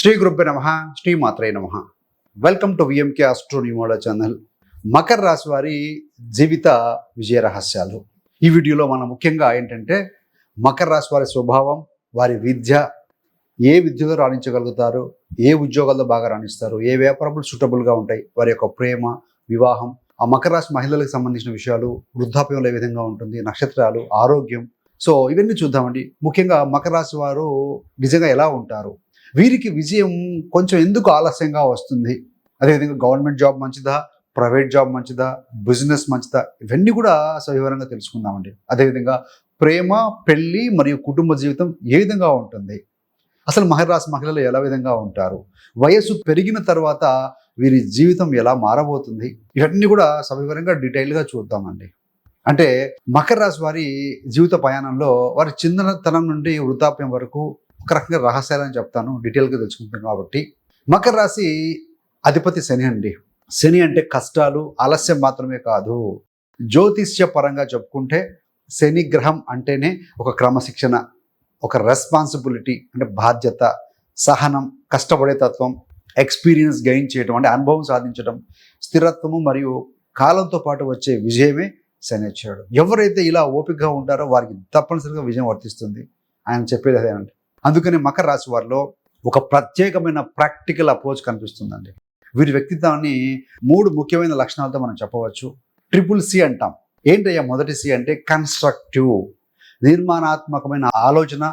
శ్రీ గురుభ్యో నమః. శ్రీ మాత్రే నమః. Welcome to VMK astro numero channel. మకర రాశి వారి జీవిత విజయ రహస్యాలు. ఈ వీడియోలో మనం ముఖ్యంగా ఏంటంటే మకర రాశి వారి స్వభావం, వారి విద్య, ఏ విద్యలో రాణించగలుగుతారు, ఏ ఉద్యోగాల్లో బాగా రాణిస్తారు, ఏ వ్యాపారాలు సూటబుల్గా ఉంటాయి, వారి యొక్క ప్రేమ, వివాహం, ఆ మకర రాశి మహిళలకు సంబంధించిన విషయాలు, వృద్ధాప్యంలో ఏ విధంగా ఉంటుంది, నక్షత్రాలు, ఆరోగ్యం. సో ఇవన్నీ చూద్దామండి. ముఖ్యంగా మకర రాశి వారు నిజంగా ఎలా ఉంటారు, వీరికి విజయం కొంచెం ఎందుకు ఆలస్యంగా వస్తుంది, అదేవిధంగా గవర్నమెంట్ జాబ్ మంచిదా, ప్రైవేట్ జాబ్ మంచిదా, బిజినెస్ మంచిదా, ఇవన్నీ కూడా సవివరంగా తెలుసుకుందామండి. అదేవిధంగా ప్రేమ, పెళ్లి మరియు కుటుంబ జీవితం ఏ విధంగా ఉంటుంది, అసలు మకర రాశి మహిళలు ఎలా విధంగా ఉంటారు, వయస్సు పెరిగిన తర్వాత వీరి జీవితం ఎలా మారబోతుంది, ఇవన్నీ కూడా సవివరంగా డీటెయిల్గా చూద్దామండి. అంటే మకర రాశి వారి జీవిత ప్రయాణంలో వారి చిన్నతనం నుండి వృద్ధాప్యం వరకు ఒక రకంగా రహస్యాలని చెప్తాను, డీటెయిల్గా తెలుసుకుంటాను. కాబట్టి మకర రాశి అధిపతి శని అండి. శని అంటే కష్టాలు, ఆలస్యం మాత్రమే కాదు. జ్యోతిష్య పరంగా చెప్పుకుంటే శని గ్రహం అంటేనే ఒక క్రమశిక్షణ, ఒక రెస్పాన్సిబిలిటీ అంటే బాధ్యత, సహనం, కష్టపడే తత్వం, ఎక్స్పీరియన్స్ గెయిన్ చేయడం అంటే అనుభవం సాధించడం, స్థిరత్వము మరియు కాలంతో పాటు వచ్చే విజయమే శని వచ్చాడు. ఎవరైతే ఇలా ఓపికగా ఉంటారో వారికి తప్పనిసరిగా విజయం వర్తిస్తుంది. ఆయన చెప్పేది అదేనండి. అందుకని మకర రాశి వారిలో ఒక ప్రత్యేకమైన ప్రాక్టికల్ అప్రోచ్ కనిపిస్తుందండి. వీరి వ్యక్తిత్వాన్ని 3 ముఖ్యమైన లక్షణాలతో మనం చెప్పవచ్చు. ట్రిపుల్ సి అంటాం. ఏంటయ్యా మొదటి సి అంటే కన్స్ట్రక్టివ్, నిర్మాణాత్మకమైన ఆలోచన.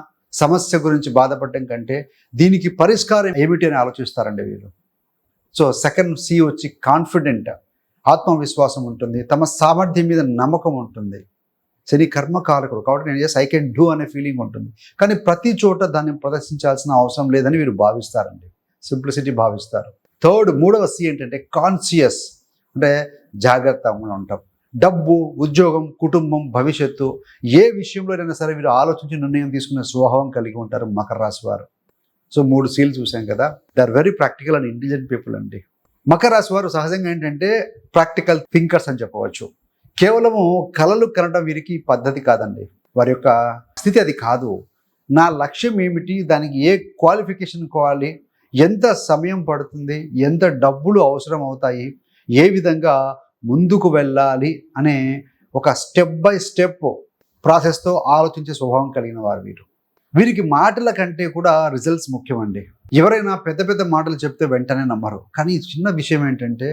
సమస్య గురించి బాధపడటం కంటే దీనికి పరిష్కారం ఏమిటి అని ఆలోచిస్తారండి వీరు. సో సెకండ్ సి వచ్చి కాన్ఫిడెంట్, ఆత్మవిశ్వాసం ఉంటుంది, తమ సామర్థ్యం మీద నమ్మకం ఉంటుంది. శని కర్మకారకుడు కాబట్టి నేను ఐ కెన్ డూ అనే ఫీలింగ్ ఉంటుంది. కానీ ప్రతి చోట దాన్ని ప్రదర్శించాల్సిన అవసరం లేదని వీరు భావిస్తారండి. సింప్లిసిటీ భావిస్తారు. మూడవ సి ఏంటంటే కాన్షియస్, అంటే జాగ్రత్తగా ఉంటాం. డబ్బు, ఉద్యోగం, కుటుంబం, భవిష్యత్తు ఏ విషయంలోనైనా సరే వీరు ఆలోచించి నిర్ణయం తీసుకునే స్వభావం కలిగి ఉంటారు మకర రాశి వారు. సో 3 సీలు చూసాం కదా. They are very practical and intelligent people అండి. మకర రాశి వారు సహజంగా ఏంటంటే ప్రాక్టికల్ థింకర్స్ అని చెప్పవచ్చు. కేవలము కలలు కనడం వీరికి పద్ధతి కాదండి. వారి యొక్క స్థితి అది కాదు. నా లక్ష్యం ఏమిటి, దానికి ఏ క్వాలిఫికేషన్ కావాలి, ఎంత సమయం పడుతుంది, ఎంత డబ్బులు అవసరం అవుతాయి, ఏ విధంగా ముందుకు వెళ్ళాలి అనే ఒక స్టెప్ బై స్టెప్ ప్రాసెస్తో ఆలోచించే స్వభావం కలిగిన వారు వీరు. వీరికి మాటల కంటే కూడా రిజల్ట్స్ ముఖ్యమండి. ఎవరైనా పెద్ద పెద్ద మాటలు చెప్తే వెంటనే నమ్మరు. కానీ చిన్న విషయం ఏంటంటే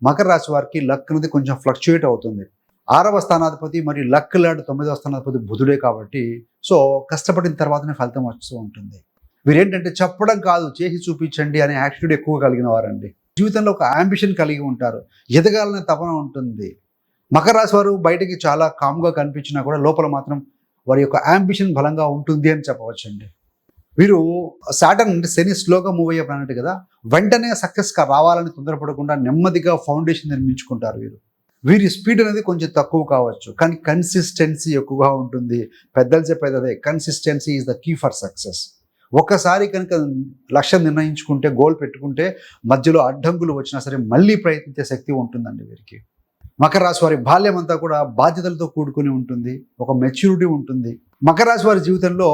మకర రాశి వారికి లక్ అనేది కొంచెం ఫ్లక్చుయేట్ అవుతుంది. 6వ స్థానాధిపతి మరియు లక్ లాంటి 9వ స్థానాధిపతి బుధుడే కాబట్టి సో కష్టపడిన తర్వాతనే ఫలితం వస్తూ ఉంటుంది. వీరేంటంటే చెప్పడం కాదు, చేసి చూపించండి అనే యాటిట్యూడ్ ఎక్కువ కలిగిన వారండి. జీవితంలో ఒక అంబిషన్ కలిగి ఉంటారు, ఎదగాలనే తపన ఉంటుంది. మకర రాశి వారు బయటికి చాలా కామ్గా కనిపించినా కూడా లోపల మాత్రం వారి యొక్క అంబిషన్ బలంగా ఉంటుంది అని చెప్పవచ్చండి. వీరు సాటర్న్ అంటే శని స్లోగా మూవ్ అయ్యే ప్లానెట్ కదా, వెంటనే సక్సెస్గా రావాలని తొందరపడకుండా నెమ్మదిగా ఫౌండేషన్ నిర్మించుకుంటారు వీరు. వీరి స్పీడ్ అనేది కొంచెం తక్కువ కావచ్చు, కానీ కన్సిస్టెన్సీ ఎక్కువగా ఉంటుంది. పెద్దలు చెప్పేది అదే, consistency is the key for success. ఒకసారి కనుక లక్ష్యం నిర్ణయించుకుంటే, గోల్ పెట్టుకుంటే మధ్యలో అడ్డంకులు వచ్చినా సరే మళ్ళీ ప్రయత్నించే శక్తి ఉంటుందండి వీరికి. మకర రాశి వారి బాల్యం అంతా కూడా బాధ్యతలతో కూడుకుని ఉంటుంది, ఒక మెచ్యూరిటీ ఉంటుంది. మకర రాశి వారి జీవితంలో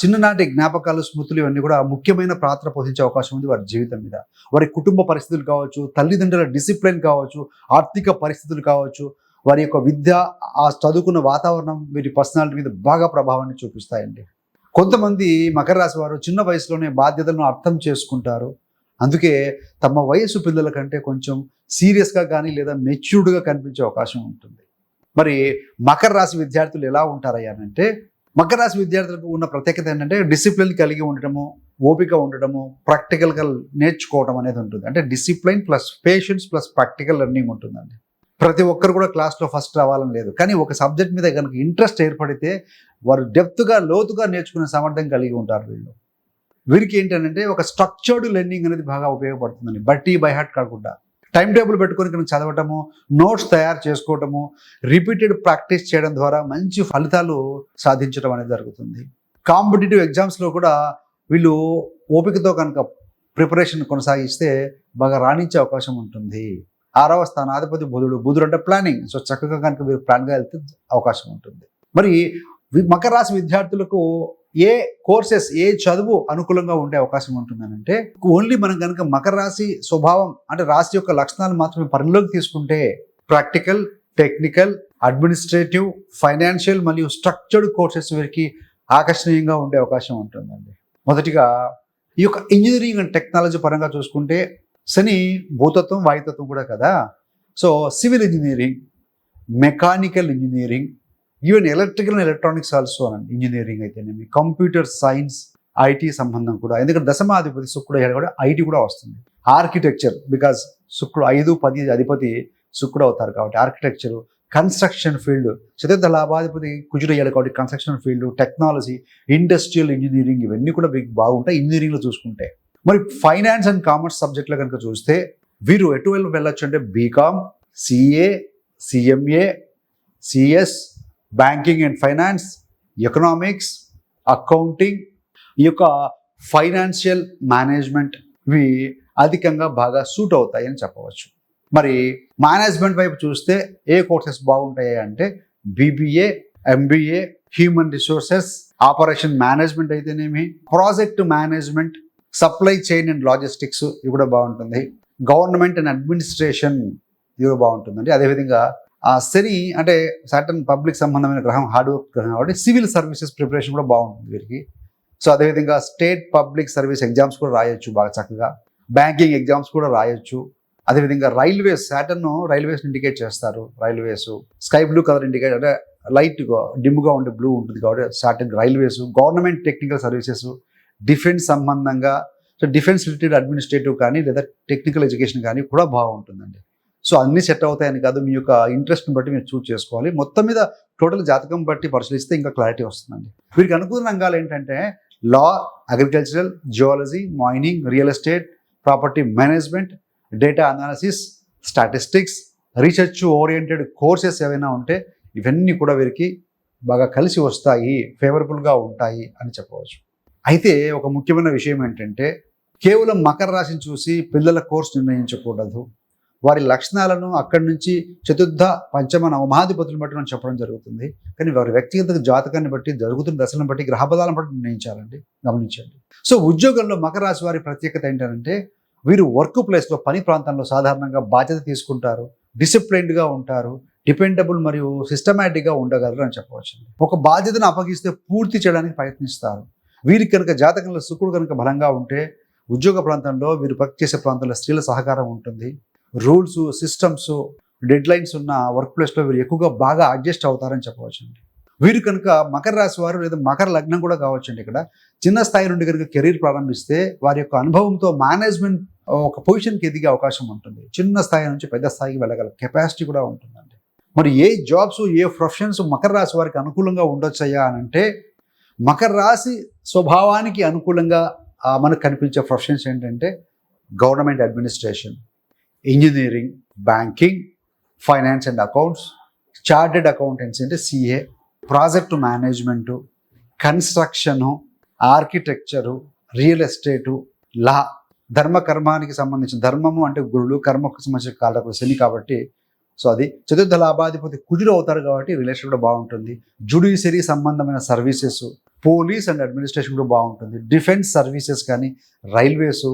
చిన్ననాటి జ్ఞాపకాలు, స్మృతులు ఇవన్నీ కూడా ముఖ్యమైన పాత్ర పోషించే అవకాశం ఉంది వారి జీవితం మీద. వారి కుటుంబ పరిస్థితులు కావచ్చు, తల్లిదండ్రుల డిసిప్లిన్ కావచ్చు, ఆర్థిక పరిస్థితులు కావచ్చు, వారి యొక్క విద్య, ఆ చదువుకున్న వాతావరణం వీరి పర్సనాలిటీ మీద బాగా ప్రభావాన్ని చూపిస్తాయండి. కొంతమంది మకర రాశి వారు చిన్న వయసులోనే బాధ్యతలను అర్థం చేసుకుంటారు. అందుకే తమ వయసు పిల్లల కంటే కొంచెం సీరియస్గా కానీ లేదా మెచ్యూర్డ్గా కనిపించే అవకాశం ఉంటుంది. మరి మకర రాశి విద్యార్థులు ఎలా ఉంటారయ్యానంటే, మకర రాశి విద్యార్థులకు ఉన్న ప్రత్యేకత ఏంటంటే డిసిప్లిన్ కలిగి ఉండటము, ఓపిక ఉండటము, ప్రాక్టికల్గా నేర్చుకోవడం అనేది ఉంటుంది. అంటే discipline plus patience plus practical learning ఉంటుందండి. ప్రతి ఒక్కరు కూడా క్లాస్లో ఫస్ట్ రావాలని లేదు, కానీ ఒక సబ్జెక్ట్ మీద కనుక ఇంట్రెస్ట్ ఏర్పడితే వారు డెప్త్గా, లోతుగా నేర్చుకునే సామర్థ్యం కలిగి ఉంటారు వీళ్ళు. వీరికి ఏంటంటే ఒక స్ట్రక్చర్డ్ లెర్నింగ్ అనేది బాగా ఉపయోగపడుతుందండి. బట్టి బై హార్ట్ కాకుండా టైం టేబుల్ పెట్టుకొని కనుక చదవటము, నోట్స్ తయారు చేసుకోవటము, రిపీటెడ్ ప్రాక్టీస్ చేయడం ద్వారా మంచి ఫలితాలు సాధించడం అనేది జరుగుతుంది. కాంపిటేటివ్ ఎగ్జామ్స్లో కూడా వీళ్ళు ఓపికతో కనుక ప్రిపరేషన్ కొనసాగిస్తే బాగా రాణించే అవకాశం ఉంటుంది. 6వ స్థానాధిపతి బుధుడు అంటే ప్లానింగ్. సో చక్కగా కనుక మీరు ప్లాన్గా వెళ్తే అవకాశం ఉంటుంది. మరి మకర రాశి విద్యార్థులకు ఏ కోర్సెస్, ఏ చదువు అనుకూలంగా ఉండే అవకాశం ఉంటుందనంటే, ఓన్లీ మనం కనుక మకర రాశి స్వభావం అంటే రాశి యొక్క లక్షణాలు మాత్రమే పరిలోకి తీసుకుంటే ప్రాక్టికల్, టెక్నికల్, అడ్మినిస్ట్రేటివ్, ఫైనాన్షియల్ మరియు స్ట్రక్చర్డ్ కోర్సెస్ వీరికి ఆకర్షణీయంగా ఉండే అవకాశం ఉంటుందండి. మొదటిగా ఈ యొక్క ఇంజనీరింగ్ అండ్ టెక్నాలజీ పరంగా చూసుకుంటే శని భూతత్వం, వాయుతత్వం కూడా కదా. So civil engineering, mechanical engineering, even electrical and electronics also అనండి. ఇంజనీరింగ్ అయితేనేమి, కంప్యూటర్ సైన్స్, ఐటీ సంబంధం కూడా, ఎందుకంటే దశమాధిపతి శుక్రుడు కూడా ఐటీ కూడా వస్తుంది. ఆర్కిటెక్చర్, బికాజ్ శుక్రుడు 5, 10 అధిపతి శుక్రుడు అవుతారు కాబట్టి ఆర్కిటెక్చర్, కన్స్ట్రక్షన్ ఫీల్డ్, చతుర్థ లాభాధిపతి కుజుడు అయ్యాడు కాబట్టి construction field, technology, industrial engineering ఇవన్నీ కూడా మీకు బాగుంటాయి ఇంజనీరింగ్లో చూసుకుంటే. మరి ఫైనాన్స్ అండ్ కామర్స్ సబ్జెక్ట్లో కనుక చూస్తే వీరు ఎటువైపు వెళ్ళొచ్చు అంటే BCom, CA, CMA, CS, banking and finance, economics, accounting, ఈ యొక్క ఫైనాన్షియల్ మేనేజ్మెంట్ ఇవి అధికంగా బాగా సూట్ అవుతాయి అని చెప్పవచ్చు. మరి మేనేజ్మెంట్ వైపు చూస్తే ఏ కోర్సెస్ బాగుంటాయి అంటే BBA, MBA, human resources, operation management అయితేనేమి, project management, supply chain and logistics ఇవి కూడా బాగుంటుంది. గవర్నమెంట్ అండ్ అడ్మినిస్ట్రేషన్ ఇది బాగుంటుందండి. అదేవిధంగా శని అంటే సర్టన్ పబ్లిక్ సంబంధమైన గ్రహం, హార్డ్ వర్క్ గ్రహం కాబట్టి సివిల్ సర్వీసెస్ ప్రిపరేషన్ కూడా బాగుంటుంది వీరికి. సో అదేవిధంగా స్టేట్ పబ్లిక్ సర్వీస్ ఎగ్జామ్స్ కూడా రాయొచ్చు బాగా చక్కగా, బ్యాంకింగ్ ఎగ్జామ్స్ కూడా రాయొచ్చు. అదేవిధంగా రైల్వేస్, సాటర్న్ రైల్వేస్ ఇండికేట్ చేస్తారు. Railways sky blue colour indicate అంటే లైట్గా డిమ్గా ఉండే బ్లూ ఉంటుంది కాబట్టి Saturn railways, government technical services, defence సంబంధంగా, సో డిఫెన్స్ రిలేటెడ్ అడ్మినిస్ట్రేటివ్ కానీ లేదా టెక్నికల్ ఎడ్యుకేషన్ కానీ కూడా బాగుంటుందండి. సో అన్నీ సెట్ అవుతాయని కాదు, మీ యొక్క ఇంట్రెస్ట్ని బట్టి మీరు చూస్ చేసుకోవాలి. మొత్తం మీద టోటల్ జాతకం బట్టి పరిశీలిస్తే ఇంకా క్లారిటీ వస్తుందండి. వీరికి అనుకూల రంగాలు ఏంటంటే law, agricultural, geology, mining, real estate, property management, data analysis, statistics, research oriented courses ఏవైనా ఉంటే ఇవన్నీ కూడా వీరికి బాగా కలిసి వస్తాయి, ఫేవరబుల్గా ఉంటాయి అని చెప్పవచ్చు. అయితే ఒక ముఖ్యమైన విషయం ఏంటంటే కేవలం మకర రాశిని చూసి పిల్లల కోర్సు నిర్ణయించకూడదు. వారి లక్షణాలను అక్కడి నుంచి చతుర్థ, పంచమ, నవమాధిపతులను బట్టి మనం చెప్పడం జరుగుతుంది. కానీ వారి వ్యక్తిగత జాతకాన్ని బట్టి, జరుగుతున్న దశలను బట్టి, గ్రహబలాలను బట్టి నిర్ణయించాలండి, గమనించండి. సో ఉద్యోగంలో మకర రాశి వారి ప్రత్యేకత ఏంటంటే వీరు వర్క్ ప్లేస్లో, పని ప్రాంతంలో సాధారణంగా బాధ్యత తీసుకుంటారు, డిసిప్లైన్డ్గా ఉంటారు, డిపెండబుల్ మరియు సిస్టమేటిక్గా ఉండగలరు అని చెప్పవచ్చు. ఒక బాధ్యతను అప్పగిస్తే పూర్తి చేయడానికి ప్రయత్నిస్తారు. వీరికి కనుక జాతకంలో శుక్రుడు కనుక బలంగా ఉంటే ఉద్యోగ ప్రాంతంలో, వీరు వర్క్ చేసే ప్రాంతంలో స్త్రీల సహకారం ఉంటుంది. రూల్స్, సిస్టమ్స్, డెడ్ లైన్స్ ఉన్న వర్క్ ప్లేస్లో వీరు ఎక్కువగా బాగా అడ్జస్ట్ అవుతారని చెప్పవచ్చండి. వీరు కనుక మకర రాశి వారు లేదా మకర లగ్నం కూడా కావచ్చండి. ఇక్కడ చిన్న స్థాయి నుండి కనుక కెరీర్ ప్రారంభిస్తే వారి యొక్క అనుభవంతో మేనేజ్మెంట్ ఒక పొజిషన్కి ఎదిగే అవకాశం ఉంటుంది. చిన్న స్థాయి నుంచి పెద్ద స్థాయికి వెళ్ళగల కెపాసిటీ కూడా ఉంటుందండి. మరి ఏ జాబ్స్, ఏ ప్రొఫెషన్స్ మకర రాశి వారికి అనుకూలంగా ఉండొచ్చయ్యా అని అంటే మకర రాశి స్వభావానికి అనుకూలంగా మనకు కనిపించే ప్రొఫెషన్స్ ఏంటంటే government administration, engineering, banking, finance and accounts, chartered accountancy అంటే CA, project management, construction, architecture, real estate, law, ధర్మకర్మానికి సంబంధించిన, ధర్మము అంటే గురుడు, కర్మకు సంబంధించిన కారకుడు శని కాబట్టి సో అది చతుర్థ లాభాధిపతి కుజుడు అవుతారు కాబట్టి రిలేషన్ కూడా బాగుంటుంది. జ్యుడిషియరీ సంబంధమైన సర్వీసెస్, పోలీస్ అండ్ అడ్మినిస్ట్రేషన్ కూడా బాగుంటుంది. డిఫెన్స్ సర్వీసెస్ కానీ, railways,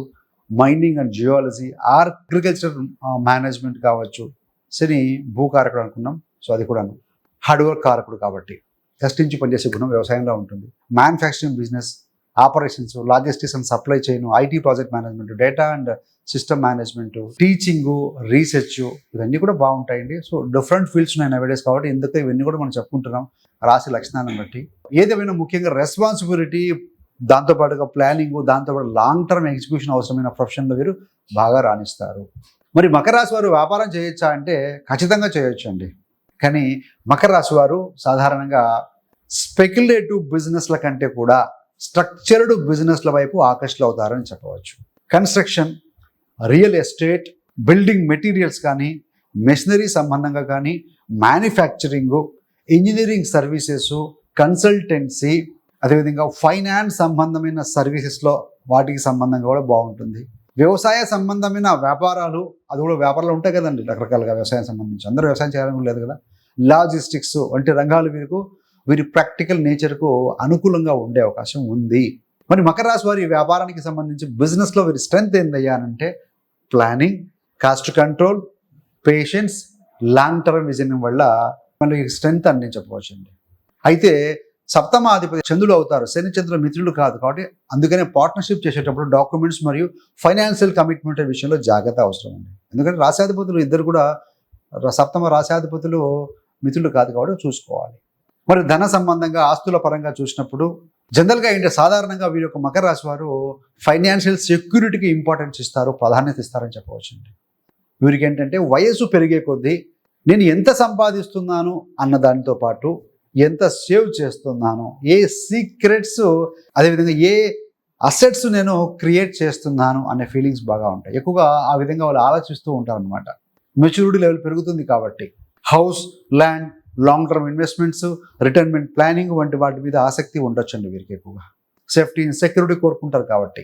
mining and geology, agriculture management కావచ్చు. శని భూకారకుడు అనుకున్నాం, సో అది కూడా హార్డ్ వర్క్ కారకుడు కాబట్టి కష్టించి పనిచేసే గుణం వ్యవసాయంలో ఉంటుంది. Manufacturing business, operations, logistics and supply chain, IT project management, data and system management, teaching, research ఇవన్నీ కూడా బాగుంటాయండి. సో డిఫరెంట్ ఫీల్డ్స్ ఉన్నాయి నవేడేస్ కాబట్టి ఎందుకు ఇవన్నీ కూడా మనం చెప్పుకుంటున్నాం రాశి లక్షణాలను బట్టి. ఏదేమైనా ముఖ్యంగా రెస్పాన్సిబిలిటీ, దాంతోపాటుగా ప్లానింగ్, దాంతోపాటు లాంగ్ టర్మ్ ఎగ్జిక్యూషన్ అవసరమైన ప్రొఫెషన్లో వీరు బాగా రాణిస్తారు. మరి మకర రాశి వారు వ్యాపారం చేయొచ్చా అంటే ఖచ్చితంగా చేయొచ్చు అండి. కానీ మకర రాశి వారు సాధారణంగా స్పెక్యులేటివ్ బిజినెస్ల కంటే కూడా స్ట్రక్చర్డ్ బిజినెస్ల వైపు ఆకర్షితులు అవుతారని చెప్పవచ్చు. Construction, real estate, building materials కానీ, మెషినరీ సంబంధంగా కానీ, మ్యానుఫ్యాక్చరింగు, ఇంజనీరింగ్ సర్వీసెస్, కన్సల్టెన్సీ, అదేవిధంగా ఫైనాన్స్ సంబంధమైన సర్వీసెస్లో వాటికి సంబంధంగా కూడా బాగుంటుంది. వ్యవసాయ సంబంధమైన వ్యాపారాలు, అది కూడా వ్యాపారాలు ఉంటాయి కదండి రకరకాలుగా వ్యవసాయం సంబంధించి, అందరూ వ్యవసాయం చేయాలని లేదు కదా. లాజిస్టిక్స్ వంటి రంగాలు వీరికి వీరి ప్రాక్టికల్ నేచర్కు అనుకూలంగా ఉండే అవకాశం ఉంది. మరి మకర రాశి వారి వ్యాపారానికి సంబంధించి బిజినెస్లో వీరి స్ట్రెంగ్త్ ఏందయ్యానంటే planning, cost control, patience, long term vision వల్ల మనకి స్ట్రెంగ్త్ అని నేను చెప్పవచ్చండి. అయితే సప్తమాధిపతి చంద్రుడు అవుతారు, శని చంద్రుల మిత్రులు కాదు. కాబట్టి అందుకనే పార్ట్నర్షిప్ చేసేటప్పుడు డాక్యుమెంట్స్ మరియు ఫైనాన్షియల్ కమిట్మెంట్ విషయంలో జాగ్రత్త అవసరం ఉంది. ఎందుకంటే రాశాధిపతులు ఇద్దరు కూడా సప్తమ రాశాధిపతులు మిత్రులు కాదు కాబట్టి చూసుకోవాలి. మరి ధన సంబంధంగా ఆస్తుల పరంగా చూసినప్పుడు జనరల్గా ఏంటంటే సాధారణంగా వీరి యొక్క మకర రాశి వారు ఫైనాన్షియల్ సెక్యూరిటీకి ఇంపార్టెన్స్ ఇస్తారు, ప్రాధాన్యత ఇస్తారని చెప్పవచ్చండి. వీరికి ఏంటంటే వయస్సు పెరిగే కొద్దీ నేను ఎంత సంపాదిస్తున్నాను అన్న దానితో పాటు ఎంత సేవ్ చేస్తున్నాను, ఏ సీక్రెట్స్, అదేవిధంగా ఏ అసెట్స్ నేను క్రియేట్ చేస్తున్నాను అనే ఫీలింగ్స్ బాగా ఉంటాయి. ఎక్కువగా ఆ విధంగా వాళ్ళు ఆలోచిస్తూ ఉంటారు అనమాట. మెచ్యూరిటీ లెవెల్ పెరుగుతుంది కాబట్టి house, land, long term investments, retirement planning వంటి వాటి మీద ఆసక్తి ఉండొచ్చండి వీరికి. ఎక్కువగా సేఫ్టీ, సెక్యూరిటీ కోరుకుంటారు కాబట్టి.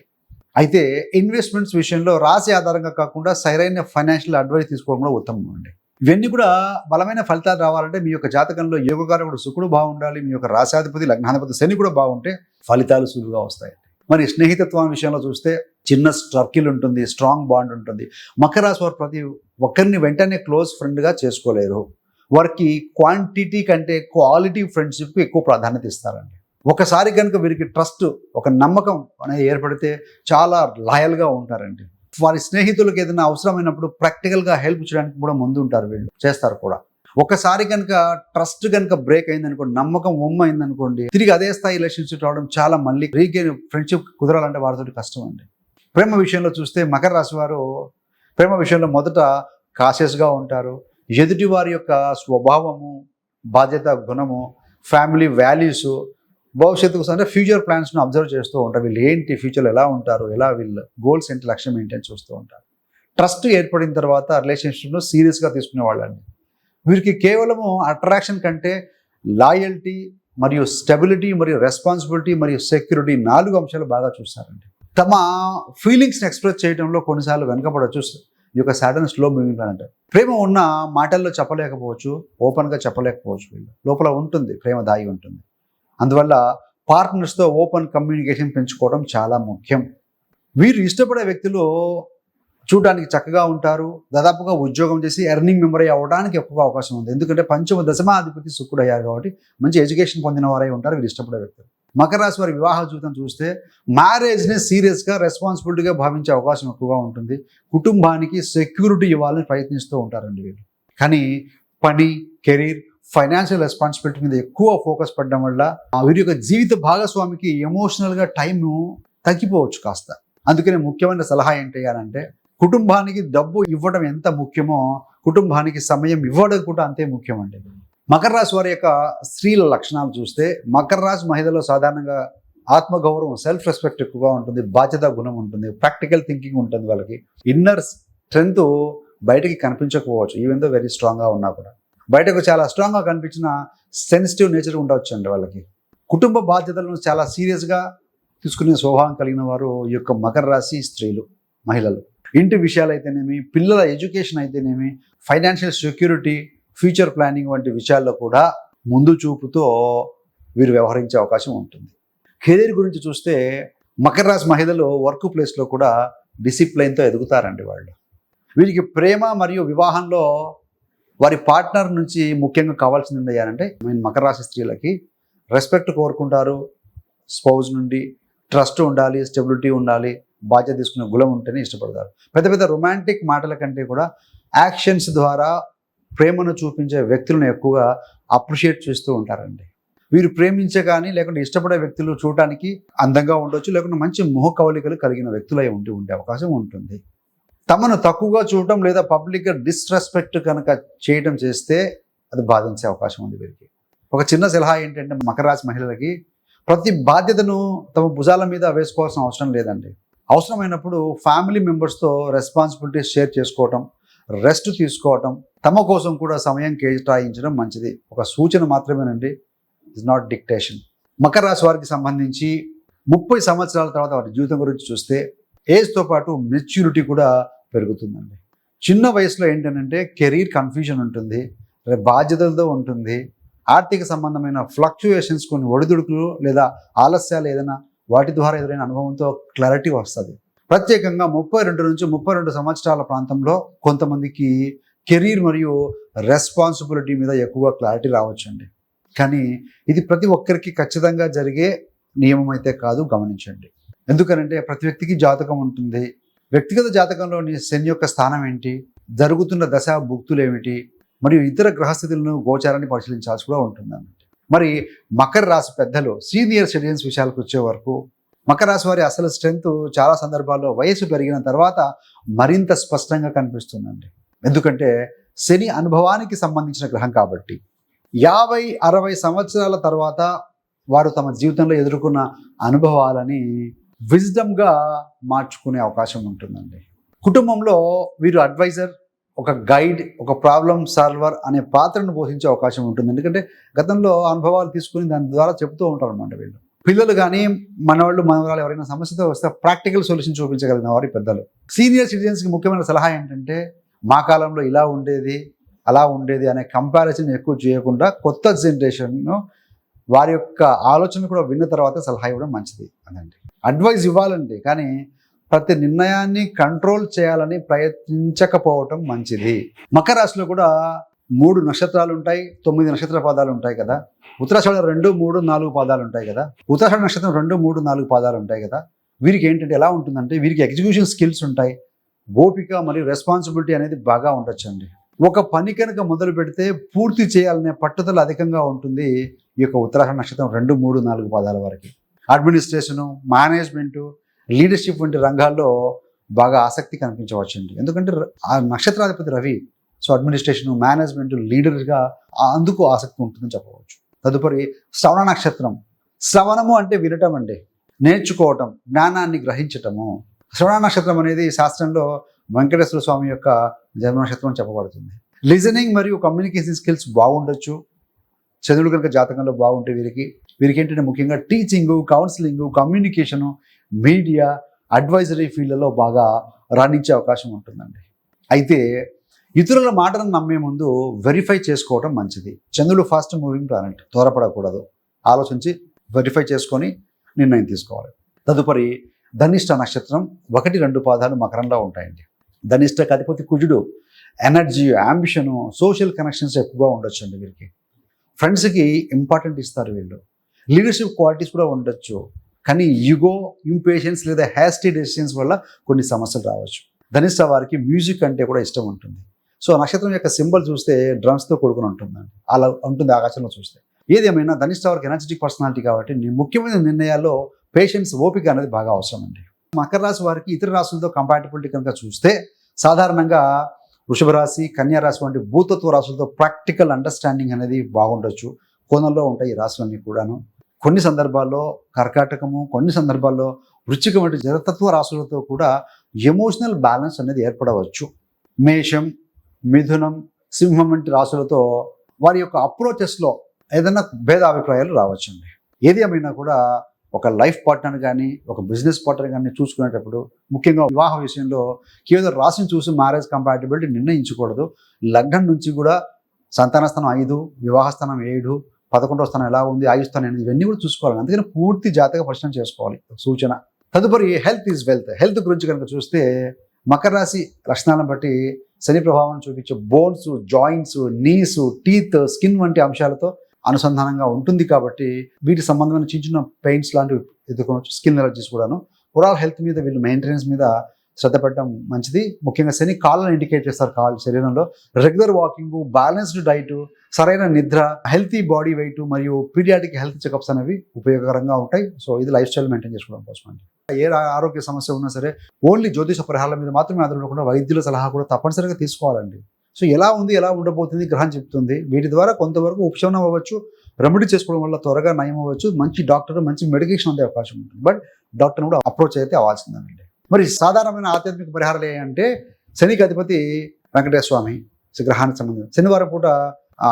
అయితే ఇన్వెస్ట్మెంట్స్ విషయంలో రాశి ఆధారంగా కాకుండా సరైన ఫైనాన్షియల్ అడ్వైస్ తీసుకోవడం కూడా ఉత్తమం అండి. ఇవన్నీ కూడా బలమైన ఫలితాలు రావాలంటే మీ యొక్క జాతకంలో యోగకారకుడు శుక్రుడు బాగుండాలి, మీ యొక్క రాశాధిపతి లగ్నాధిపతి శని కూడా బాగుంటే ఫలితాలు సులువుగా వస్తాయి. మరి స్నేహితత్వం విషయంలో చూస్తే చిన్న సర్కిల్ ఉంటుంది, స్ట్రాంగ్ బాండ్ ఉంటుంది. మకర రాశి వారు ప్రతి ఒక్కరిని వెంటనే క్లోజ్ ఫ్రెండ్గా చేసుకోలేరు. వారికి క్వాంటిటీ కంటే క్వాలిటీ ఫ్రెండ్షిప్కి ఎక్కువ ప్రాధాన్యత ఇస్తారండి. ఒకసారి కనుక వీరికి ట్రస్ట్, ఒక నమ్మకం అనేది ఏర్పడితే చాలా లాయల్గా ఉంటారండి. వారి స్నేహితులకు ఏదైనా అవసరమైనప్పుడు ప్రాక్టికల్గా హెల్ప్ చేయడానికి కూడా ముందు ఉంటారు, వీళ్ళు చేస్తారు కూడా. ఒకసారి కనుక ట్రస్ట్ కనుక బ్రేక్ అయిందనుకోండి, నమ్మకం అయిందనుకోండి, తిరిగి అదే స్థాయి రిలేషన్షిప్ రావడం చాలా మళ్ళీ రీగెయిన్ ఫ్రెండ్షిప్ కుదరాలంటే వారితో కష్టం అండి. ప్రేమ విషయంలో చూస్తే మకర రాశి వారు ప్రేమ విషయంలో మొదట కాషియస్గా ఉంటారు. ఎదుటి వారి యొక్క స్వభావము, బాధ్యత గుణము, ఫ్యామిలీ వాల్యూస్, భవిష్యత్తుకు అంటే ఫ్యూచర్ ప్లాన్స్ను అబ్జర్వ్ చేస్తూ ఉంటారు. వీళ్ళు ఏంటి ఫ్యూచర్లో ఎలా ఉంటారు, ఎలా వీళ్ళు గోల్స్ ఏంటి, లక్ష్యం ఏంటి అని చూస్తూ ఉంటారు. ట్రస్ట్ ఏర్పడిన తర్వాత రిలేషన్షిప్ను సీరియస్గా తీసుకునే వాళ్ళండి. వీరికి కేవలము అట్రాక్షన్ కంటే లాయల్టీ మరియు స్టెబిలిటీ మరియు రెస్పాన్సిబిలిటీ మరియు సెక్యూరిటీ 4 అంశాలు బాగా చూస్తారండి. తమ ఫీలింగ్స్ని ఎక్స్ప్రెస్ చేయడంలో కొన్నిసార్లు వెనకబడవచ్చు. ఈ యొక్క సాడన్ స్లో మూవింగ్ అంటే ప్రేమ ఉన్న మాటల్లో చెప్పలేకపోవచ్చు, ఓపెన్గా చెప్పలేకపోవచ్చు. వీళ్ళు లోపల ఉంటుంది, ప్రేమ దాగి ఉంటుంది. అందువల్ల పార్ట్నర్స్తో ఓపెన్ కమ్యూనికేషన్ పెంచుకోవడం చాలా ముఖ్యం. వీరు ఇష్టపడే వ్యక్తులు చూడడానికి చక్కగా ఉంటారు, దాదాపుగా ఉద్యోగం చేసి ఎర్నింగ్ మెంబర్ అవ్వడానికి ఎక్కువగా అవకాశం ఉంది. ఎందుకంటే పంచమ దశమాధిపతి శుక్రుడు అయ్యారు కాబట్టి మంచి ఎడ్యుకేషన్ పొందిన వారై ఉంటారు వీరు ఇష్టపడే వ్యక్తులు. మకర రాశి వారి వివాహ జీవితం చూస్తే మ్యారేజ్ని సీరియస్గా, రెస్పాన్సిబిలిటీగా భావించే అవకాశం ఎక్కువగా ఉంటుంది. కుటుంబానికి సెక్యూరిటీ ఇవ్వాలని ప్రయత్నిస్తూ ఉంటారండి వీళ్ళు. కానీ పని, కెరీర్, ఫైనాన్షియల్ రెస్పాన్సిబిలిటీ మీద ఎక్కువ ఫోకస్ పడడం వల్ల వీరి యొక్క జీవిత భాగస్వామికి ఎమోషనల్గా టైం తగ్గిపోవచ్చు కాస్త. అందుకనే ముఖ్యమైన సలహా ఏంటి అంటే కుటుంబానికి డబ్బు ఇవ్వడం ఎంత ముఖ్యమో కుటుంబానికి సమయం ఇవ్వడం కూడా అంతే ముఖ్యం అండి. మకర రాశి వారి యొక్క స్త్రీల లక్షణాలు చూస్తే మకర రాశి మహిళలో సాధారణంగా ఆత్మగౌరవం, సెల్ఫ్ రెస్పెక్ట్ ఎక్కువగా ఉంటుంది, బాధ్యత గుణం ఉంటుంది, ప్రాక్టికల్ థింకింగ్ ఉంటుంది. వాళ్ళకి ఇన్నర్ స్ట్రెంగ్త్ బయటకి కనిపించకపోవచ్చు, ఈవెన్ దో వెరీ స్ట్రాంగ్గా ఉన్నా కూడా. బయటకు చాలా స్ట్రాంగ్గా కనిపించిన సెన్సిటివ్ నేచర్ ఉండవచ్చు అండి వాళ్ళకి. కుటుంబ బాధ్యతలను చాలా సీరియస్గా తీసుకునే స్వభావం కలిగిన వారు ఈ యొక్క మకర రాశి స్త్రీలు, మహిళలు. ఇంటి విషయాలు అయితేనేమి, పిల్లల ఎడ్యుకేషన్ అయితేనేమి, ఫైనాన్షియల్ సెక్యూరిటీ, ఫ్యూచర్ ప్లానింగ్ వంటి విషయాల్లో కూడా ముందు చూపుతో వీరు వ్యవహరించే అవకాశం ఉంటుంది. కెరీర్ గురించి చూస్తే మకర రాశి మహిళలు వర్క్ ప్లేస్లో కూడా డిసిప్లైన్తో ఎదుగుతారండి వాళ్ళు. వీరికి ప్రేమ మరియు వివాహంలో వారి పార్ట్నర్ నుంచి ముఖ్యంగా కావాల్సింది ఏంటంటే మకర రాశి స్త్రీలకి రెస్పెక్ట్ కోరుకుంటారు, స్పౌజ్ నుండి ట్రస్ట్ ఉండాలి, స్టెబిలిటీ ఉండాలి, బాధ్యత తీసుకునే గుణం ఉంటేనే ఇష్టపడతారు. పెద్ద పెద్ద రొమాంటిక్ మాటల కంటే కూడా యాక్షన్స్ ద్వారా ప్రేమను చూపించే వ్యక్తులను ఎక్కువగా అప్రిషియేట్ చేస్తూ ఉంటారండి. వీరు ప్రేమించే కానీ లేకుంటే ఇష్టపడే వ్యక్తులు చూడటానికి అందంగా ఉండొచ్చు, లేకుంటే మంచి ముఖ కవలికలు కలిగిన వ్యక్తులై ఉండే అవకాశం ఉంటుంది. తమను తక్కువగా చూడటం లేదా పబ్లిక్గా డిస్రెస్పెక్ట్ కనుక చేయడం చేస్తే అది బాధించే అవకాశం ఉంది వీరికి. ఒక చిన్న సలహా ఏంటంటే మకర రాశి మహిళలకి ప్రతి బాధ్యతను తమ భుజాల మీద వేసుకోవాల్సిన అవసరం లేదండి. అవసరమైనప్పుడు ఫ్యామిలీ మెంబర్స్తో రెస్పాన్సిబిలిటీస్ షేర్ చేసుకోవటం, రెస్ట్ తీసుకోవటం, తమ కోసం కూడా సమయం కేటాయించడం మంచిది. ఒక సూచన మాత్రమేనండి, ఇట్స్ నాట్ డిక్టేషన్. మకర రాశి వారికి సంబంధించి 30 సంవత్సరాల తర్వాత వారి జీవితం గురించి చూస్తే ఏజ్తో పాటు మెచ్యూరిటీ కూడా పెరుగుతుందండి. చిన్న వయసులో ఏంటంటే కెరీర్ కన్ఫ్యూజన్ ఉంటుంది, బాధ్యతలతో ఉంటుంది, ఆర్థిక సంబంధమైన ఫ్లక్చుయేషన్స్, కొన్ని ఒడిదుడుకులు లేదా ఆలస్యాలు ఏదైనా వాటి ద్వారా ఎదురైన అనుభవంతో క్లారిటీ వస్తుంది. ప్రత్యేకంగా 32 నుంచి 32 సంవత్సరాల ప్రాంతంలో కొంతమందికి కెరీర్ మరియు రెస్పాన్సిబిలిటీ మీద ఎక్కువ క్లారిటీ రావచ్చండి. కానీ ఇది ప్రతి ఒక్కరికి ఖచ్చితంగా జరిగే నియమం అయితే కాదు, గమనించండి. ఎందుకనంటే ప్రతి వ్యక్తికి జాతకం ఉంటుంది. వ్యక్తిగత జాతకంలోని శని యొక్క స్థానం ఏంటి, జరుగుతున్న దశ భుక్తులు ఏమిటి, మరియు ఇతర గ్రహస్థితులను గోచారాన్ని పరిశీలించాల్సి కూడా ఉంటుందన్నమాట. మరి మకర రాశి పెద్దలు, సీనియర్ సిటిజన్స్ విషయాలకు వచ్చే వరకు మకర రాశి వారి అసలు స్ట్రెంగ్త్ చాలా సందర్భాల్లో వయసు పెరిగిన తర్వాత మరింత స్పష్టంగా కనిపిస్తుందండి. ఎందుకంటే శని అనుభవానికి సంబంధించిన గ్రహం కాబట్టి 50-60 సంవత్సరాల తర్వాత వారు తమ జీవితంలో ఎదుర్కొన్న అనుభవాలని విజ్డమ్గా మార్చుకునే అవకాశం ఉంటుందండి. కుటుంబంలో వీరు అడ్వైజర్, ఒక గైడ్, ఒక ప్రాబ్లమ్ సాల్వర్ అనే పాత్రను పోషించే అవకాశం ఉంటుంది. ఎందుకంటే గతంలో అనుభవాలు తీసుకుని దాని ద్వారా చెబుతూ ఉంటారు అన్నమాట. వీళ్ళు పిల్లలు కానీ మనవాళ్ళు మనవరాలు ఎవరైనా సమస్యతో వస్తే ప్రాక్టికల్ సొల్యూషన్ చూపించగలిగిన వారి పెద్దలు. సీనియర్ సిటిజన్స్కి ముఖ్యమైన సలహా ఏంటంటే మా కాలంలో ఇలా ఉండేది అలా ఉండేది అనే కంపారిజన్ ఎక్కువ చేయకుండా కొత్త జనరేషన్ను వారి యొక్క ఆలోచన కూడా విన్న తర్వాత సలహా ఇవ్వడం మంచిది అనండి. అడ్వైజ్ ఇవ్వాలండి, కానీ ప్రతి నిర్ణయాన్ని కంట్రోల్ చేయాలని ప్రయత్నించకపోవటం మంచిది. మకర రాశిలో కూడా 3 నక్షత్రాలు ఉంటాయి, 9 నక్షత్ర పాదాలు ఉంటాయి కదా. ఉత్తరాషాఢ 2, 3, 4 పాదాలు ఉంటాయి కదా. ఉత్తరాషాఢ నక్షత్రం 2, 3, 4 పాదాలు ఉంటాయి కదా. వీరికి ఏంటంటే ఎలా ఉంటుందంటే వీరికి ఎగ్జిక్యూషన్ స్కిల్స్ ఉంటాయి, ఓపిక మరియు రెస్పాన్సిబిలిటీ అనేది బాగా ఉండొచ్చండి. ఒక పని కనుక మొదలు పెడితే పూర్తి చేయాలనే పట్టుదల అధికంగా ఉంటుంది ఈ యొక్క ఉత్తరాషాఢ నక్షత్రం 2, 3, 4 పాదాల వరకు. అడ్మినిస్ట్రేషను, మేనేజ్మెంటు, లీడర్షిప్ వంటి రంగాల్లో బాగా ఆసక్తి కనిపించవచ్చండి. ఎందుకంటే ఆ నక్షత్రాధిపతి రవి. సో అడ్మినిస్ట్రేషను, మేనేజ్మెంట్, లీడర్గా అందుకు ఆసక్తి ఉంటుందని చెప్పవచ్చు. తదుపరి శ్రవణ నక్షత్రం. శ్రవణము అంటే వినటం అండి, నేర్చుకోవటం, జ్ఞానాన్ని గ్రహించటము. శ్రవణ నక్షత్రం అనేది శాస్త్రంలో వెంకటేశ్వర స్వామి యొక్క జన్మ నక్షత్రం అని చెప్పబడుతుంది. లిజనింగ్ మరియు కమ్యూనికేషన్ స్కిల్స్ బాగుండొచ్చు. చంద్రుడు కనుక జాతకంలో బాగుంటే వీరికి ఏంటంటే ముఖ్యంగా teaching, counselling, communication, media, advisory ఫీల్డ్లలో బాగా రాణించే అవకాశం ఉంటుందండి. అయితే ఇతరుల మాటలను నమ్మే ముందు వెరిఫై చేసుకోవడం మంచిది. చంద్రుడు ఫాస్ట్ మూవింగ్ ప్లానెట్, త్వరపడకూడదు, ఆలోచించి వెరిఫై చేసుకొని నిర్ణయం తీసుకోవాలి. తదుపరి ధనిష్ట నక్షత్రం 1, 2 పాదాలు మకరంలో ఉంటాయండి. ధనిష్టకు అధిపతి కుజుడు. ఎనర్జీ, అంబిషను, సోషల్ కనెక్షన్స్ ఎక్కువగా ఉండొచ్చండి వీరికి. ఫ్రెండ్స్కి ఇంపార్టెంట్ ఇస్తారు వీళ్ళు. లీడర్షిప్ క్వాలిటీస్ కూడా ఉండొచ్చు, కానీ ఈగో, ఇంపేషన్స్ లేదా హ్యాస్టీ డెసిషన్స్ వల్ల కొన్ని సమస్యలు రావచ్చు. ధనిష్ట వారికి మ్యూజిక్ అంటే కూడా ఇష్టం ఉంటుంది. సో నక్షత్రం యొక్క సింబల్ చూస్తే డ్రమ్స్తో కూడుకుని ఉంటుందండి, అలా ఉంటుంది ఆకాశంలో చూస్తే. ఏదేమైనా ధనిష్ట వారికి ఎనర్జెటిక్ పర్సనాలిటీ కాబట్టి ముఖ్యమైన నిర్ణయాల్లో పేషెన్స్, ఓపిక అనేది బాగా అవసరం అండి. మకర రాశి వారికి ఇతర రాశులతో కంపాటబిలిటీ కనుక చూస్తే సాధారణంగా వృషభ రాశి, కన్యా రాశి వంటి భూతత్వ రాశులతో ప్రాక్టికల్ అండర్స్టాండింగ్ అనేది బాగుండొచ్చు. కోణంలో ఉంటాయి ఈ రాశులన్నీ కూడాను. కొన్ని సందర్భాల్లో కర్కాటకము, కొన్ని సందర్భాల్లో వృశ్చికం వంటి జలతత్వ రాశులతో కూడా ఎమోషనల్ బ్యాలెన్స్ అనేది ఏర్పడవచ్చు. మేషం, మిథునం, సింహం వంటి రాశులతో వారి యొక్క అప్రోచెస్లో ఏదైనా భేదాభిప్రాయాలు రావచ్చండి. ఏది ఏమైనా కూడా ఒక లైఫ్ పార్ట్నర్ కానీ, ఒక బిజినెస్ పార్ట్నర్ కానీ చూసుకునేటప్పుడు ముఖ్యంగా వివాహ విషయంలో కేవలం రాశిని చూసి మ్యారేజ్ కంపాటబిలిటీ నిర్ణయించకూడదు. లగ్నం నుంచి కూడా సంతాన స్థానం 5, వివాహ స్థానం 7, 11వ స్థానం ఎలా ఉంది, ఆయుస్థానం 8, ఇవన్నీ కూడా చూసుకోవాలి. అందుకని పూర్తి జాతక పరిశీలన చేసుకోవాలి. సూచన. తదుపరి హెల్త్ ఈజ్ వెల్త్. హెల్త్ గురించి కనుక చూస్తే మకర రాశి లక్షణాలను బట్టి శని ప్రభావం చూపించే bones, joints, knees, teeth, skin వంటి అంశాలతో అనుసంధానంగా ఉంటుంది కాబట్టి వీటి సంబంధమైన చిన్న చిన్న పెయిన్స్ లాంటివి ఎదుర్కొనవచ్చు. స్కిన్ ఎలర్జీస్ కూడాను. ఓవరాల్ హెల్త్ మీద వీళ్ళు మెయింటెనెన్స్ మీద శ్రద్ధ పెట్టడం మంచిది. ముఖ్యంగా శని కాళ్ళను ఇండికేట్ చేస్తారు. కాళ్ళు శరీరంలో రెగ్యులర్ వాకింగ్, బ్యాలెన్స్డ్ డైట్, సరైన నిద్ర, హెల్తీ బాడీ వెయిట్ మరియు పీడియాటిక్ హెల్త్ చెకప్స్ అనేవి ఉపయోగకరంగా ఉంటాయి. సో ఇది లైఫ్ స్టైల్ మెయింటైన్ చేసుకోవడం కోసం అండి. ఏ ఆరోగ్య సమస్య ఉన్నా సరే ఓన్లీ జ్యోతిష పరిహారాల మీద మాత్రమే ఆధారపడకుండా వైద్యుల సలహా కూడా తప్పనిసరిగా తీసుకోవాలండి. సో ఎలా ఉంది, ఎలా ఉండబోతుంది గ్రహం చెప్తుంది. వీటి ద్వారా కొంతవరకు ఉపశమనం అవ్వచ్చు, రెమెడీ చేసుకోవడం వల్ల త్వరగా నయం అవ్వచ్చు, మంచి డాక్టర్, మంచి మెడికేషన్ అందే అవకాశం ఉంటుంది. బట్ డాక్టర్ని కూడా అప్రోచ్ అయితే అవ్వాల్సిందేనండి. మరి సాధారణమైన ఆధ్యాత్మిక పరిహారాలు ఏంటంటే శనికి అధిపతి వెంకటేశ్వర స్వామి, గ్రహానికి సంబంధించి శనివారం పూట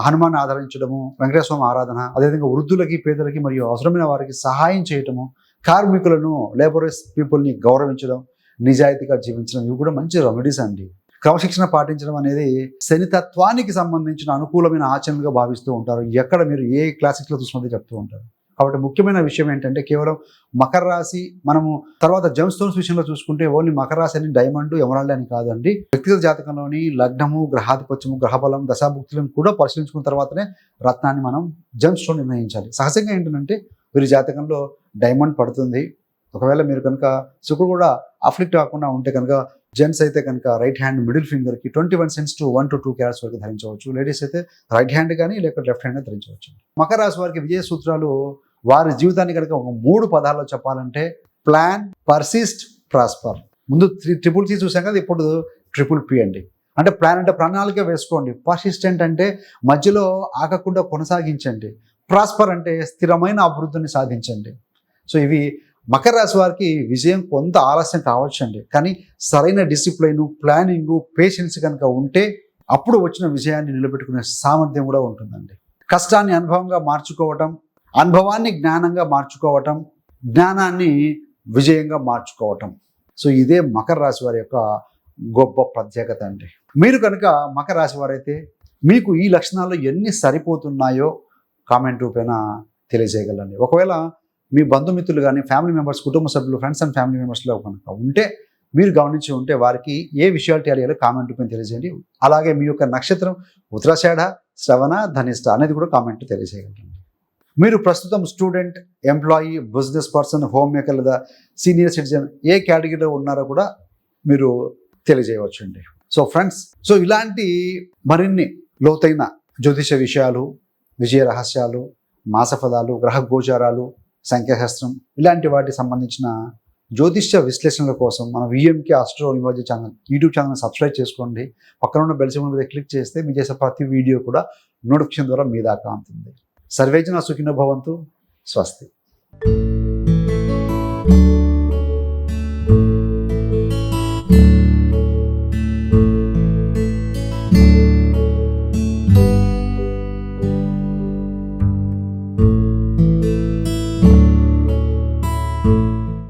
హనుమాన్ని ఆదరించడము, వెంకటేశ్వర స్వామి ఆరాధన, అదేవిధంగా వృద్ధులకి, పేదలకి మరియు అవసరమైన వారికి సహాయం చేయటము, కార్మికులను, లేబరర్స్ పీపుల్ని గౌరవించడం, నిజాయితీగా జీవించడం, ఇవి కూడా మంచి రెమెడీస్ అండి. క్రమశిక్షణ పాటించడం అనేది శనితత్వానికి సంబంధించిన అనుకూలమైన ఆచరణలుగా భావిస్తూ ఉంటారు. ఎక్కడ మీరు ఏ క్లాసిక్స్లో చూసినది చెప్తూ ఉంటారు. కాబట్టి ముఖ్యమైన విషయం ఏంటంటే కేవలం మకర రాశి మనము తర్వాత జెమ్ స్టోన్స్ విషయంలో చూసుకుంటే ఓన్లీ మకర రాశి అని డైమండ్ ఎమరాల్డ్ అని కాదండి. వ్యక్తిగత జాతకంలోని లగ్నము, గ్రహాధిపత్యము, గ్రహబలం, దశాభుక్తులను కూడా పరిశీలించుకున్న తర్వాతనే రత్నాన్ని మనం జెమ్ స్టోన్ నిర్ణయించాలి. సహజంగా ఏంటంటే వీరి జాతకంలో డైమండ్ పడుతుంది. ఒకవేళ మీరు కనుక శుక్రుడు కూడా అఫ్లిక్ట్ కాకుండా ఉంటే కనుక జెంట్స్ అయితే కనుక రైట్ హ్యాండ్ మిడిల్ ఫింగర్కి 21 cents to 1 to 2 carats వరకు ధరించవచ్చు. లేడీస్ అయితే రైట్ హ్యాండ్ కానీ లేకపోతే లెఫ్ట్ హ్యాండ్ ధరించవచ్చు. మకర రాశి వారికి విజయ సూత్రాలు వారి జీవితాన్ని కనుక ఒక 3 పదాల్లో చెప్పాలంటే ప్లాన్, పర్సిస్ట్, ప్రాస్పర్. ముందు ట్రిపుల్ సి చూసాం కదా, ఇప్పుడు ట్రిపుల్ పి అండి. అంటే ప్లాన్ అంటే ప్రణాళిక వేసుకోండి. పర్సిస్టెంట్ అంటే మధ్యలో ఆగకుండా కొనసాగించండి. ప్రాస్పర్ అంటే స్థిరమైన అభివృద్ధిని సాధించండి. సో ఇవి మకర రాశి వారికి విజయం కొంత ఆలస్యం కావచ్చండి, కానీ సరైన డిసిప్లైన్, ప్లానింగ్, పేషెన్స్ కనుక ఉంటే అప్పుడు వచ్చిన విజయాన్ని నిలబెట్టుకునే సామర్థ్యం కూడా ఉంటుందండి. కష్టాన్ని అనుభవంగా మార్చుకోవటం, అనుభవాన్ని జ్ఞానంగా మార్చుకోవటం, జ్ఞానాన్ని విజయంగా మార్చుకోవటం. సో ఇదే మకర రాశి వారి యొక్క గొప్ప ప్రత్యేకత అండి. మీరు కనుక మకర రాశి వారైతే మీకు ఈ లక్షణాల్లో ఎన్ని సరిపోతున్నాయో కామెంట్ రూపేణ తెలియజేయగలండి. ఒకవేళ మీ బంధుమిత్రులు కానీ ఫ్యామిలీ మెంబర్స్, కుటుంబ సభ్యులు, ఫ్రెండ్స్ అండ్ ఫ్యామిలీ మెంబర్స్లో కనుక ఉంటే మీరు గమనించి ఉంటే వారికి ఏ విషయాలు తెలియాలో కామెంట్ రూపేణ తెలియజేయండి. అలాగే మీ యొక్క నక్షత్రం ఉత్తరాషాఢ, శ్రవణ, ధనిష్ట అనేది కూడా కామెంట్ తెలియజేయగలండి. మీరు ప్రస్తుతం student, employee, business person, home maker లేదా సీనియర్ సిటిజన్ ఏ కేటగిరీలో ఉన్నారో కూడా మీరు తెలియజేయవచ్చండి. సో ఫ్రెండ్స్, సో ఇలాంటి మరిన్ని లోతైన జ్యోతిష విషయాలు, విజయ రహస్యాలు, మాసఫలాలు, గ్రహ గోచారాలు, సంఖ్యాశాస్త్రం ఇలాంటి వాటికి సంబంధించిన జ్యోతిష్య విశ్లేషణల కోసం మన VMK astro numerology channel YouTube channel subscribe చేసుకోండి. పక్కన ఉన్న బెల్ సింబల్ మీద క్లిక్ చేస్తే మీ చేసే ప్రతి వీడియో కూడా నోటిఫికేషన్ ద్వారా మీ దాకా అందుతుంది. సర్వేజన సుఖినో భవంతు. స్వస్తి.